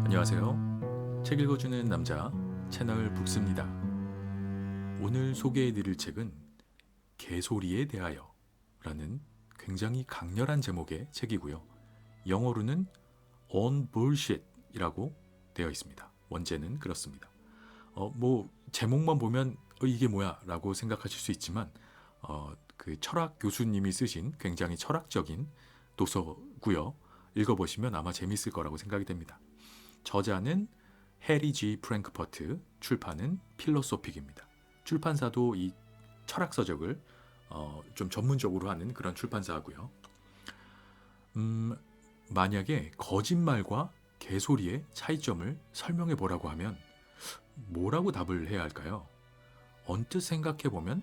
안녕하세요. 책 읽어주는 남자 채널 북스입니다. 오늘 소개해드릴 책은 개소리에 대하여 라는 굉장히 강렬한 제목의 책이고요. 영어로는 On Bullshit 이라고 되어 있습니다. 원제는 그렇습니다. 제목만 보면 이게 뭐야 라고 생각하실 수 있지만 그 철학 교수님이 쓰신 굉장히 철학적인 도서고요. 읽어보시면 아마 재밌을 거라고 생각이 됩니다. 저자는 해리 G. 프랭크퍼트, 출판은 필로소픽입니다. 출판사도 이 철학 서적을 좀 전문적으로 하는 그런 출판사고요. 만약에 거짓말과 개소리의 차이점을 설명해 보라고 하면 뭐라고 답을 해야 할까요? 언뜻 생각해 보면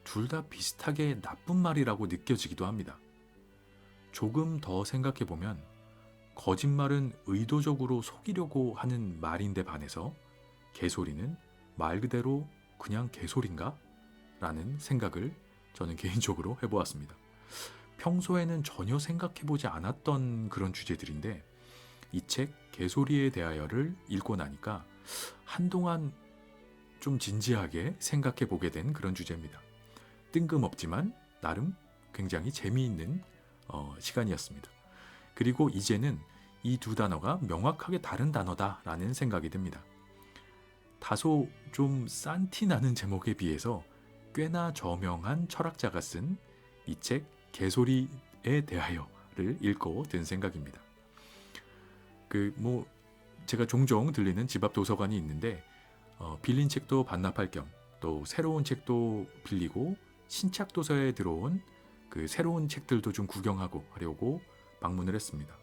둘 다 비슷하게 나쁜 말이라고 느껴지기도 합니다. 조금 더 생각해 보면 거짓말은 의도적으로 속이려고 하는 말인데 반해서 개소리는 말 그대로 그냥 개소리인가? 라는 생각을 저는 개인적으로 해보았습니다. 평소에는 전혀 생각해보지 않았던 그런 주제들인데 이 책 개소리에 대하여를 읽고 나니까 한동안 좀 진지하게 생각해보게 된 그런 주제입니다. 뜬금없지만 나름 굉장히 재미있는 시간이었습니다. 그리고 이제는 이 두 단어가 명확하게 다른 단어다라는 생각이 듭니다. 다소 좀 싼티 나는 제목에 비해서 꽤나 저명한 철학자가 쓴 이 책 개소리에 대하여를 읽고 든 생각입니다. 제가 종종 들리는 집 앞 도서관이 있는데 빌린 책도 반납할 겸 또 새로운 책도 빌리고 신착 도서에 들어온 그 새로운 책들도 좀 구경하고 하려고 방문을 했습니다.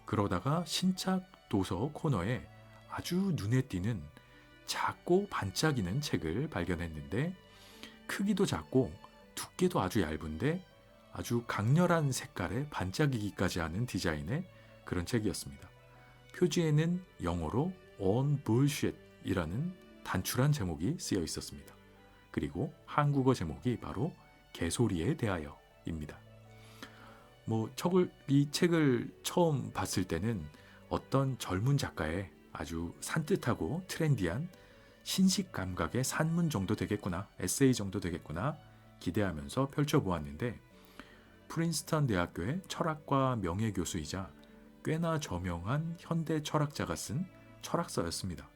그러다가 신착 도서 코너에 아주 눈에 띄는 작고 반짝이는 책을 발견했는데 크기도 작고 두께도 아주 얇은데 아주 강렬한 색깔에 반짝이기까지 하는 디자인의 그런 책이었습니다. 표지에는 영어로 On Bullshit 이라는 단출한 제목이 쓰여 있었습니다. 그리고 한국어 제목이 바로 개소리에 대하여입니다. 이 책을 처음 봤을 때는 어떤 젊은 작가의 아주 산뜻하고 트렌디한 신식 감각의 산문 정도 되겠구나, 에세이 정도 되겠구나 기대하면서 펼쳐보았는데 프린스턴 대학교의 철학과 명예교수이자 꽤나 저명한 현대 철학자가 쓴 철학서였습니다.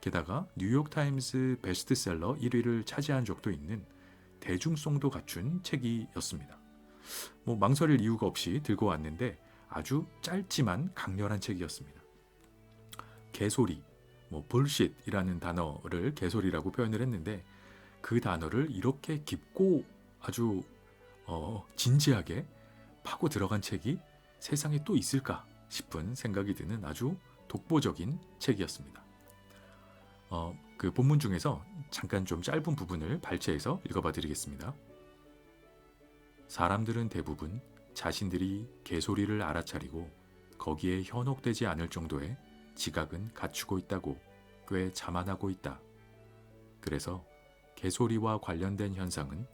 게다가 뉴욕타임스 베스트셀러 1위를 차지한 적도 있는 대중성도 갖춘 책이었습니다. 망설일 이유가 없이 들고 왔는데 아주 짧지만 강렬한 책이었습니다. 개소리, bullshit이라는 단어를 개소리라고 표현을 했는데 그 단어를 이렇게 깊고 아주 진지하게 파고 들어간 책이 세상에 또 있을까 싶은 생각이 드는 아주 독보적인 책이었습니다. 그 본문 중에서 잠깐 좀 짧은 부분을 발췌해서 읽어봐 드리겠습니다. 사람들은 대부분 자신들이 개소리를 알아차리고 거기에 현혹되지 않을 정도의 지각은 갖추고 있다고 꽤 자만하고 있다. 그래서 개소리와 관련된 현상은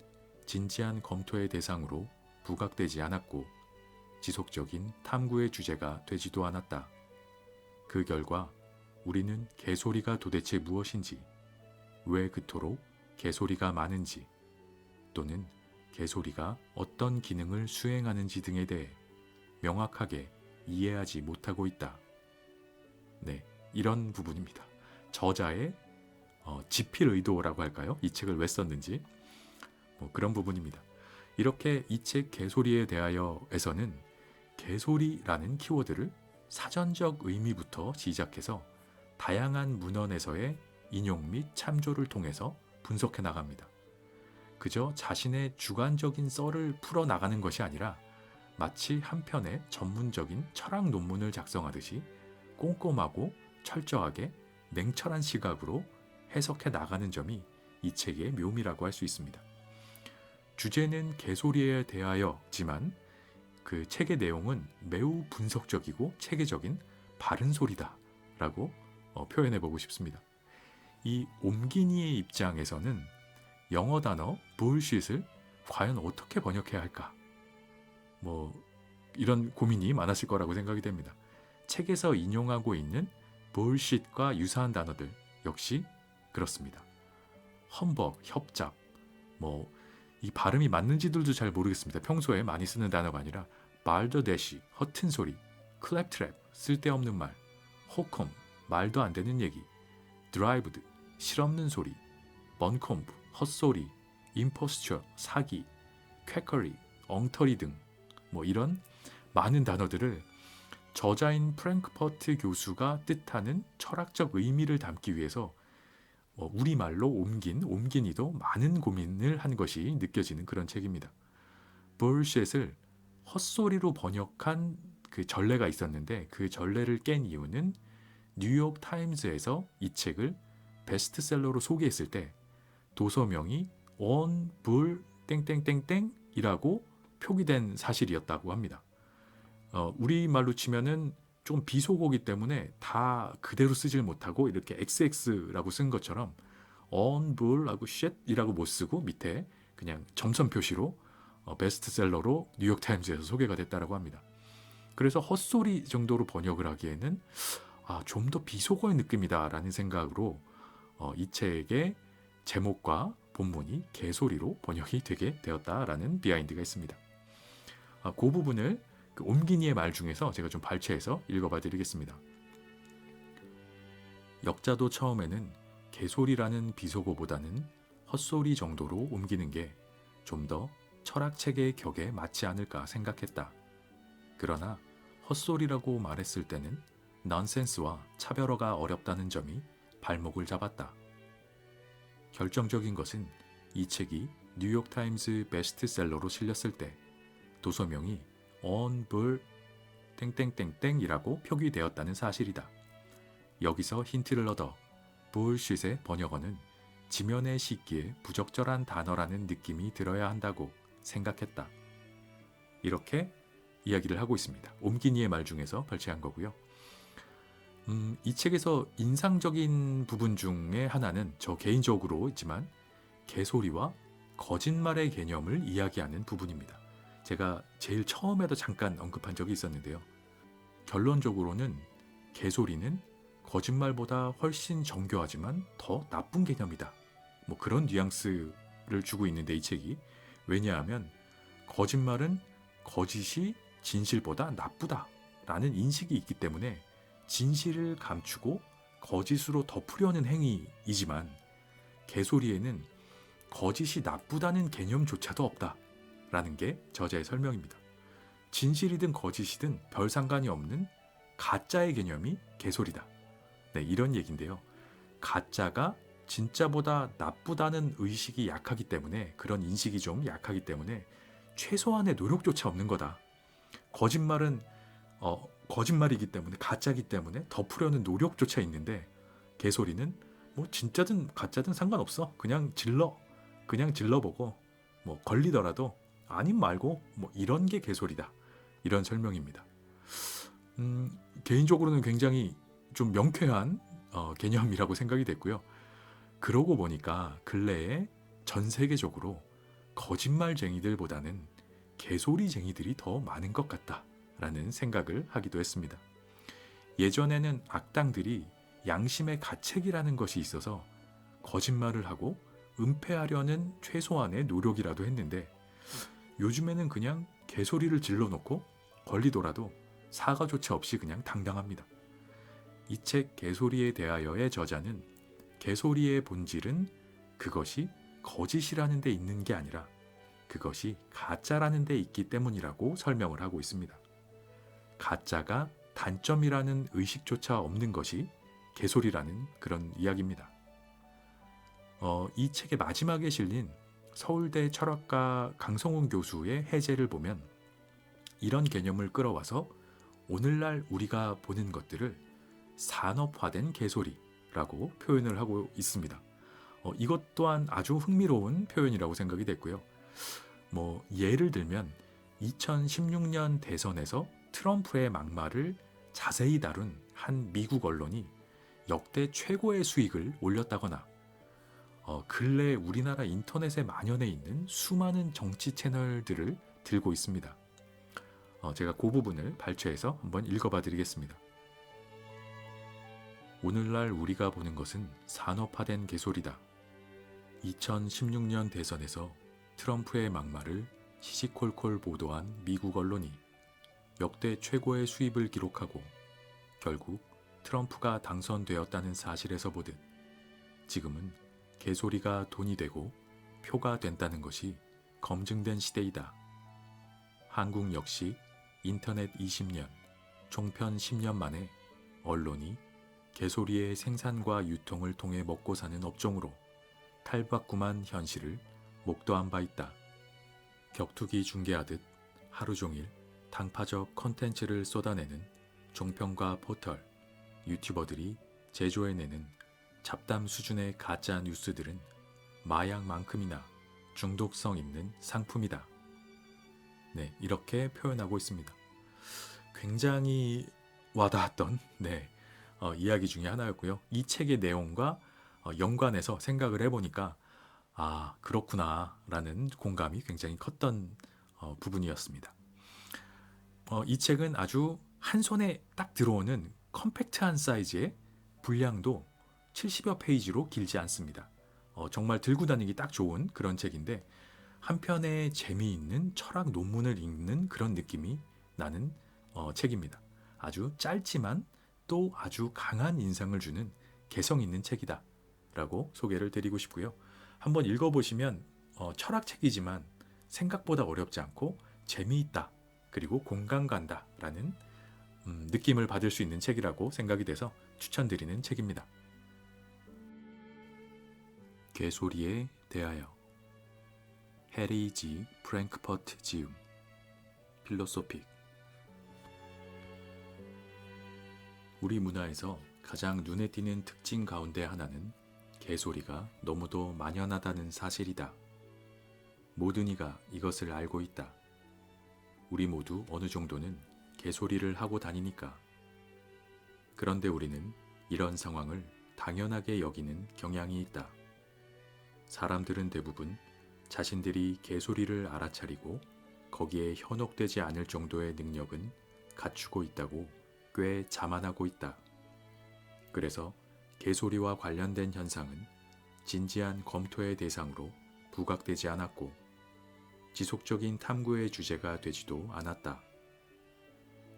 진지한 검토의 대상으로 부각되지 않았고 지속적인 탐구의 주제가 되지도 않았다. 그 결과 우리는 개소리가 도대체 무엇인지, 왜 그토록 개소리가 많은지, 또는 개소리가 어떤 기능을 수행하는지 등에 대해 명확하게 이해하지 못하고 있다. 네, 이런 부분입니다. 저자의 지필 의도라고 할까요? 이 책을 왜 썼는지 그런 부분입니다. 이렇게 이 책 개소리에 대하여에서는 개소리라는 키워드를 사전적 의미부터 시작해서 다양한 문헌에서의 인용 및 참조를 통해서 분석해 나갑니다. 그저 자신의 주관적인 썰을 풀어나가는 것이 아니라 마치 한 편의 전문적인 철학 논문을 작성하듯이 꼼꼼하고 철저하게 냉철한 시각으로 해석해 나가는 점이 이 책의 묘미라고 할 수 있습니다. 주제는 개소리에 대하여지만 그 책의 내용은 매우 분석적이고 체계적인 바른 소리다 라고 표현해 보고 싶습니다. 이 옴기니의 입장에서는 영어 단어 bullshit을 과연 어떻게 번역해야 할까? 이런 고민이 많았을 거라고 생각이 됩니다. 책에서 인용하고 있는 bullshit과 유사한 단어들 역시 그렇습니다. 험벅, 협잡, 뭐 이 발음이 맞는지들도 잘 모르겠습니다. 평소에 많이 쓰는 단어가 아니라 발더대시, 허튼 소리, 클랩트랩, 쓸데없는 말, 호컴, 말도 안 되는 얘기, 드라이브드, 실없는 소리, 번컴프, 헛소리, 임포스처, 사기, 쾌커리, 엉터리 등 뭐 이런 많은 단어들을 저자인 프랭크퍼트 교수가 뜻하는 철학적 의미를 담기 위해서 우리말로 옮긴이도 많은 고민을 한 것이 느껴지는 그런 책입니다. bullshit을 헛소리로 번역한 그 전례가 있었는데 그 전례를 깬 이유는 뉴욕 타임즈에서 이 책을 베스트셀러로 소개했을 때 도서명이 on bull 땡땡땡땡이라고 표기된 사실이었다고 합니다. 우리말로 치면은 좀 비속어기 때문에 다 그대로 쓰질 못하고 이렇게 XX라고 쓴 것처럼 on bull하고 shit이라고 못 쓰고 밑에 그냥 점선 표시로 베스트셀러로 뉴욕타임즈에서 소개가 됐다고 합니다. 그래서 헛소리 정도로 번역을 하기에는 좀 더 비속어의 느낌이다라는 생각으로 이 책의 제목과 본문이 개소리로 번역이 되게 되었다라는 비하인드가 있습니다. 그 부분을 그 옴기니의 말 중에서 제가 좀 발췌해서 읽어봐 드리겠습니다. 역자도 처음에는 개소리라는 비속어보다는 헛소리 정도로 옮기는 게 좀 더 철학책의 격에 맞지 않을까 생각했다. 그러나 헛소리라고 말했을 때는 넌센스와 차별어가 어렵다는 점이 발목을 잡았다. 결정적인 것은 이 책이 뉴욕타임즈 베스트셀러로 실렸을 때 도서명이 on bull 땡땡땡땡이라고 표기되었다는 사실이다. 여기서 힌트를 얻어 bullshit의 번역어는 지면에 싣기에 부적절한 단어라는 느낌이 들어야 한다고 생각했다. 이렇게 이야기를 하고 있습니다. 옴기니의 말 중에서 발췌한 거고요. 이 책에서 인상적인 부분 중에 하나는 저 개인적으로 있지만 개소리와 거짓말의 개념을 이야기하는 부분입니다. 제가 제일 처음에도 잠깐 언급한 적이 있었는데요. 결론적으로는 개소리는 거짓말보다 훨씬 정교하지만 더 나쁜 개념이다. 뭐 그런 뉘앙스를 주고 있는데 이 책이 왜냐하면 거짓말은 거짓이 진실보다 나쁘다라는 인식이 있기 때문에 진실을 감추고 거짓으로 덮으려는 행위이지만 개소리에는 거짓이 나쁘다는 개념조차도 없다라는 게 저자의 설명입니다. 진실이든 거짓이든 별 상관이 없는 가짜의 개념이 개소리다. 네, 이런 얘기인데요. 가짜가 진짜보다 나쁘다는 의식이 약하기 때문에 그런 인식이 좀 약하기 때문에 최소한의 노력조차 없는 거다. 거짓말은 거짓말이기 때문에 가짜이기 때문에 덮으려는 노력조차 있는데 개소리는 뭐 진짜든 가짜든 상관없어. 그냥 질러보고 뭐 걸리더라도 아님 말고 뭐 이런 게 개소리다. 이런 설명입니다. 개인적으로는 굉장히 좀 명쾌한 개념이라고 생각이 됐고요. 그러고 보니까 근래에 전 세계적으로 거짓말쟁이들보다는 개소리쟁이들이 더 많은 것 같다라는 생각을 하기도 했습니다. 예전에는 악당들이 양심의 가책이라는 것이 있어서 거짓말을 하고 은폐하려는 최소한의 노력이라도 했는데 요즘에는 그냥 개소리를 질러놓고 걸리더라도 사과조차 없이 그냥 당당합니다. 이 책 개소리에 대하여의 저자는 개소리의 본질은 그것이 거짓이라는 데 있는 게 아니라 그것이 가짜라는 데 있기 때문이라고 설명을 하고 있습니다. 가짜가 단점이라는 의식조차 없는 것이 개소리라는 그런 이야기입니다. 이 책의 마지막에 실린 서울대 철학가 강성훈 교수의 해제를 보면 이런 개념을 끌어와서 오늘날 우리가 보는 것들을 산업화된 개소리라고 표현을 하고 있습니다. 이것 또한 아주 흥미로운 표현이라고 생각이 됐고요. 뭐 예를 들면 2016년 대선에서 트럼프의 막말을 자세히 다룬 한 미국 언론이 역대 최고의 수익을 올렸다거나 근래 우리나라 인터넷에 만연해 있는 수많은 정치 채널들을 들고 있습니다. 제가 그 부분을 발췌해서 한번 읽어봐 드리겠습니다. 오늘날 우리가 보는 것은 산업화된 개소리다. 2016년 대선에서 트럼프의 막말을 시시콜콜 보도한 미국 언론이 역대 최고의 수입을 기록하고 결국 트럼프가 당선되었다는 사실에서 보듯 지금은 개소리가 돈이 되고 표가 된다는 것이 검증된 시대이다. 한국 역시 인터넷 20년, 종편 10년 만에 언론이 개소리의 생산과 유통을 통해 먹고 사는 업종으로 탈바꿈한 현실을 목도한 바 있다. 격투기 중계하듯 하루 종일 당파적 컨텐츠를 쏟아내는 종편과 포털, 유튜버들이 제조해내는 잡담 수준의 가짜 뉴스들은 마약만큼이나 중독성 있는 상품이다. 네, 이렇게 표현하고 있습니다. 굉장히 와닿았던 이야기 중에 하나였고요. 이 책의 내용과 연관해서 생각을 해보니까 그렇구나 라는 공감이 굉장히 컸던 부분이었습니다. 이 책은 아주 한 손에 딱 들어오는 컴팩트한 사이즈의 분량도 70여 페이지로 길지 않습니다. 정말 들고 다니기 딱 좋은 그런 책인데 한편에 재미있는 철학 논문을 읽는 그런 느낌이 나는 책입니다. 아주 짧지만 또 아주 강한 인상을 주는 개성 있는 책이다 라고 소개를 드리고 싶고요. 한번 읽어보시면 철학책이지만 생각보다 어렵지 않고 재미있다 그리고 공감 간다 라는 느낌을 받을 수 있는 책이라고 생각이 돼서 추천드리는 책입니다. 개소리에 대하여 해리 G. 프랭크퍼트 지음 필로소픽. 우리 문화에서 가장 눈에 띄는 특징 가운데 하나는 개소리가 너무도 만연하다는 사실이다. 모든 이가 이것을 알고 있다. 우리 모두 어느 정도는 개소리를 하고 다니니까. 그런데 우리는 이런 상황을 당연하게 여기는 경향이 있다. 사람들은 대부분 자신들이 개소리를 알아차리고 거기에 현혹되지 않을 정도의 능력은 갖추고 있다고 꽤 자만하고 있다. 그래서 개소리와 관련된 현상은 진지한 검토의 대상으로 부각되지 않았고 지속적인 탐구의 주제가 되지도 않았다.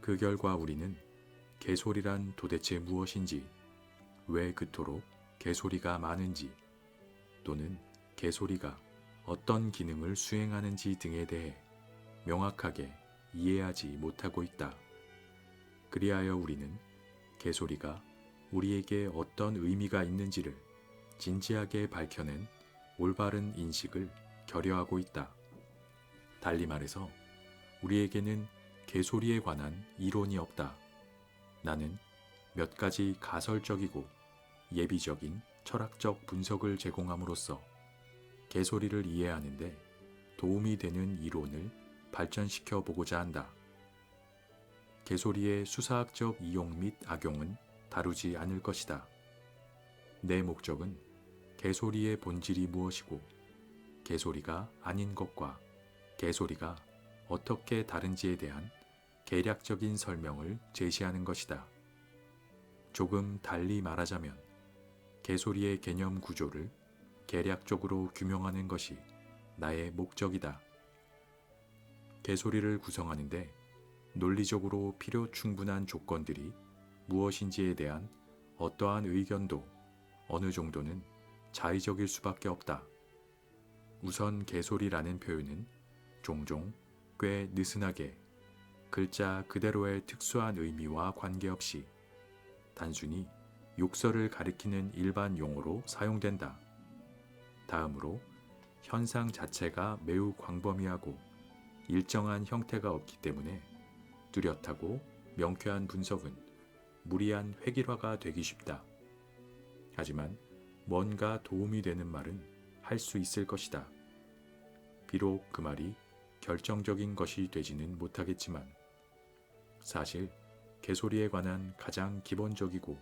그 결과 우리는 개소리란 도대체 무엇인지, 왜 그토록 개소리가 많은지, 또는 개소리가 어떤 기능을 수행하는지 등에 대해 명확하게 이해하지 못하고 있다. 그리하여 우리는 개소리가 우리에게 어떤 의미가 있는지를 진지하게 밝혀낸 올바른 인식을 결여하고 있다. 달리 말해서 우리에게는 개소리에 관한 이론이 없다. 나는 몇 가지 가설적이고 예비적인 철학적 분석을 제공함으로써 개소리를 이해하는데 도움이 되는 이론을 발전시켜 보고자 한다. 개소리의 수사학적 이용 및 악용은 다루지 않을 것이다. 내 목적은 개소리의 본질이 무엇이고 개소리가 아닌 것과 개소리가 어떻게 다른지에 대한 개략적인 설명을 제시하는 것이다. 조금 달리 말하자면 개소리의 개념 구조를 개략적으로 규명하는 것이 나의 목적이다. 개소리를 구성하는데 논리적으로 필요 충분한 조건들이 무엇인지에 대한 어떠한 의견도 어느 정도는 자의적일 수밖에 없다. 우선 개소리라는 표현은 종종 꽤 느슨하게 글자 그대로의 특수한 의미와 관계없이 단순히 욕설을 가리키는 일반 용어로 사용된다. 다음으로 현상 자체가 매우 광범위하고 일정한 형태가 없기 때문에 뚜렷하고 명쾌한 분석은 무리한 획일화가 되기 쉽다. 하지만 뭔가 도움이 되는 말은 할 수 있을 것이다. 비록 그 말이 결정적인 것이 되지는 못하겠지만 사실 개소리에 관한 가장 기본적이고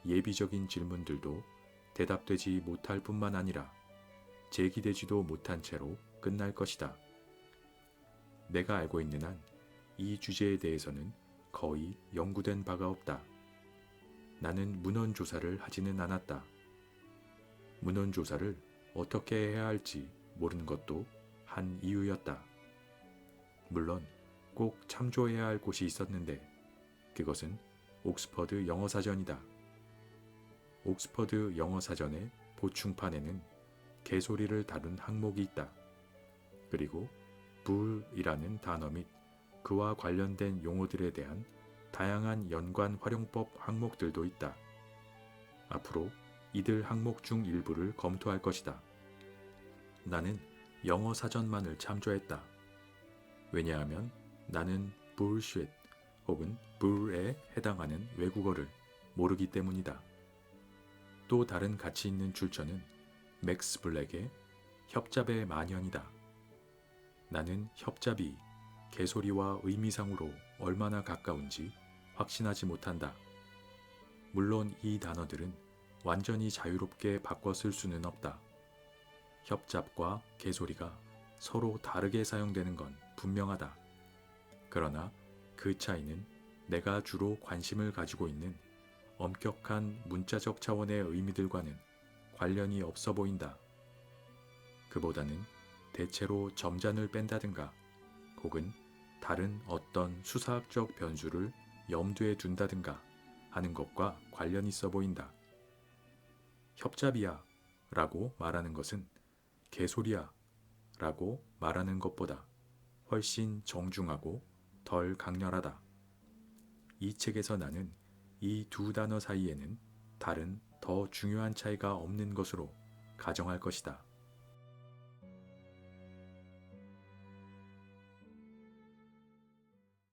예비적인 질문들도 대답되지 못할 뿐만 아니라 제기되지도 못한 채로 끝날 것이다. 내가 알고 있는 한 이 주제에 대해서는 거의 연구된 바가 없다. 나는 문헌 조사를 하지는 않았다. 문헌 조사를 어떻게 해야 할지 모르는 것도 한 이유였다. 물론 꼭 참조해야 할 곳이 있었는데 그것은 옥스퍼드 영어사전이다. 옥스퍼드 영어사전의 보충판에는 개소리를 다룬 항목이 있다. 그리고 불이라는 단어 및 그와 관련된 용어들에 대한 다양한 연관 활용법 항목들도 있다. 앞으로 이들 항목 중 일부를 검토할 것이다. 나는 영어 사전만을 참조했다. 왜냐하면 나는 bullshit 혹은 bull에 해당하는 외국어를 모르기 때문이다. 또 다른 가치 있는 출처는 맥스 블랙의 협잡의 만현이다. 나는 협잡이 개소리와 의미상으로 얼마나 가까운지 확신하지 못한다. 물론 이 단어들은 완전히 자유롭게 바꿔 쓸 수는 없다. 협잡과 개소리가 서로 다르게 사용되는 건 분명하다. 그러나 그 차이는 내가 주로 관심을 가지고 있는 엄격한 문자적 차원의 의미들과는 관련이 없어 보인다. 그보다는 대체로 점잔을 뺀다든가 혹은 다른 어떤 수사학적 변수를 염두에 둔다든가 하는 것과 관련이 있어 보인다. 협잡이야 라고 말하는 것은 개소리야 라고 말하는 것보다 훨씬 정중하고 덜 강렬하다. 이 책에서 나는 이 두 단어 사이에는 다른 더 중요한 차이가 없는 것으로 가정할 것이다.